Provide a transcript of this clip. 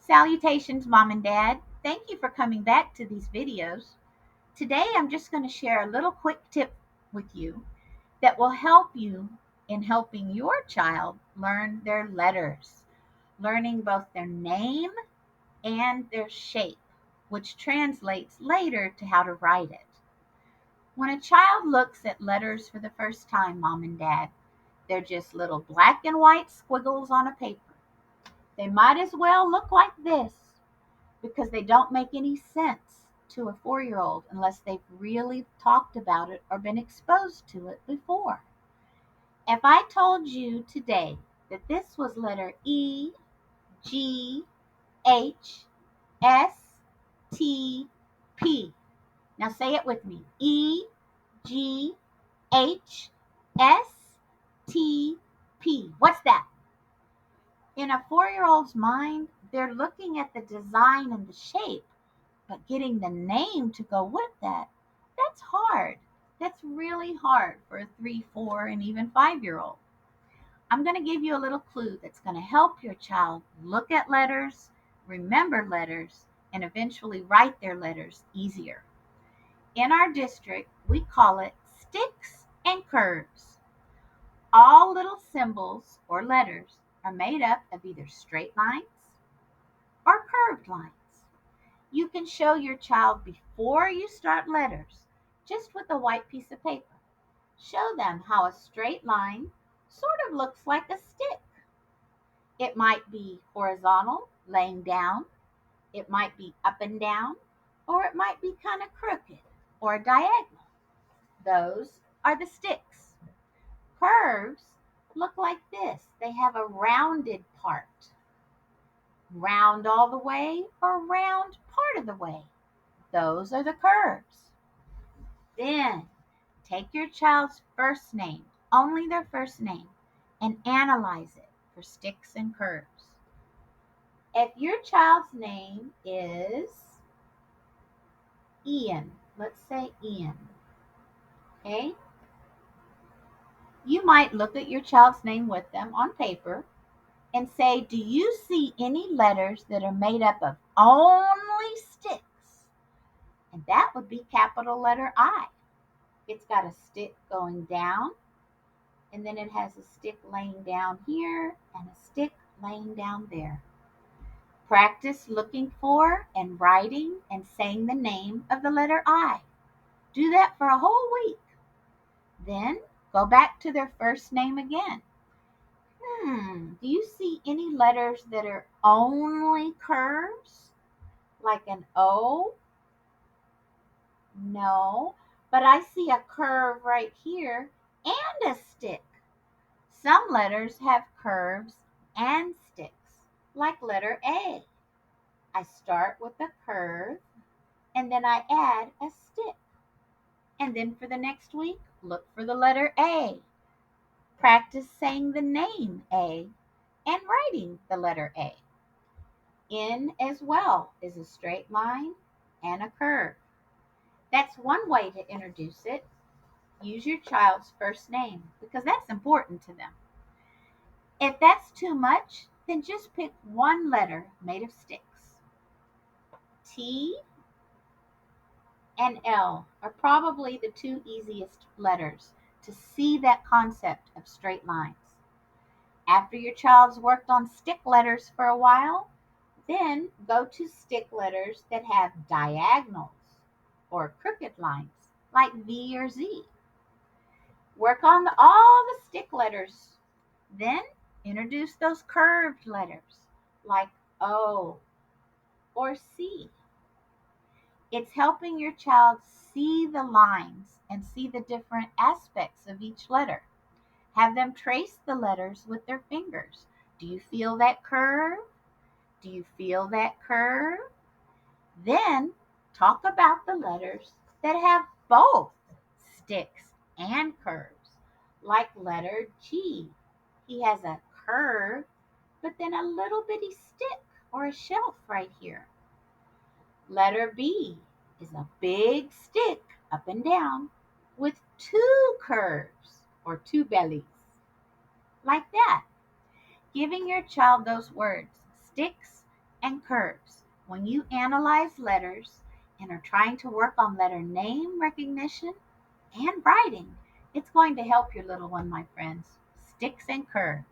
Salutations, Mom and Dad. Thank you for coming back to these videos. Today I'm just going to share a little quick tip with you that will help you in helping your child learn their letters, learning both their name and their shape, which translates later to how to write it. When a child looks at letters for the first time, Mom and Dad, they're just little black and white squiggles on a paper. They might as well look like this because they don't make any sense to a 4 year old unless they've really talked about it or been exposed to it before. If I told you today that this was letter E, G, H, S, T, P. Now say it with me. E, G, H, S, T, P. What's that? In a 4 year old's mind, they're looking at the design and the shape. But getting the name to go with that, that's hard. That's really hard for a 3, 4, and even 5 year old. I'm going to give you a little clue that's going to help your child look at letters, remember letters, and eventually write their letters easier. In our district, we call it sticks and curves. All little symbols or letters are made up of either straight lines or curved lines. You can show your child before you start letters, just with a white piece of paper. Show them how a straight line sort of looks like a stick. It might be horizontal, laying down, it might be up and down, or it might be kind of crooked or diagonal. Those are the sticks. Curves look like this. They have a rounded part. Round all the way or round part of the way. Those are the curves. Then take your child's first name, only their first name, and analyze it for sticks and curves. If your child's name is Ian, let's say Ian, okay? You might look at your child's name with them on paper and say, do you see any letters that are made up of only sticks? And that would be capital letter I. It's got a stick going down, and then it has a stick laying down here and a stick laying down there. Practice looking for and writing and saying the name of the letter I. Do that for a whole week. Then go back to their first name again. Do you see any letters that are only curves? Like an O? No, but I see a curve right here and a stick. Some letters have curves and sticks, like letter A. I start with a curve and then I add a stick. And then for the next week, look for the letter A. Practice saying the name A and writing the letter A. N as well is a straight line and a curve. That's one way to introduce it. Use your child's first name because that's important to them. If that's too much, then just pick one letter made of sticks. T and L are probably the two easiest letters to see that concept of straight lines. After your child's worked on stick letters for a while, then go to stick letters that have diagonals or crooked lines like V or Z. Work on all the stick letters. Then introduce those curved letters like O or C. It's helping your child see the lines and see the different aspects of each letter. Have them trace the letters with their fingers. Do you feel that curve? Do you feel that curve? Then talk about the letters that have both sticks and curves, like letter G. He has a curve, but then a little bitty stick or a shelf right here. Letter B is a big stick up and down with two curves or two bellies, like that. Giving your child those words, sticks and curves. When you analyze letters and are trying to work on letter name recognition and writing, it's going to help your little one, my friends. Sticks and curves.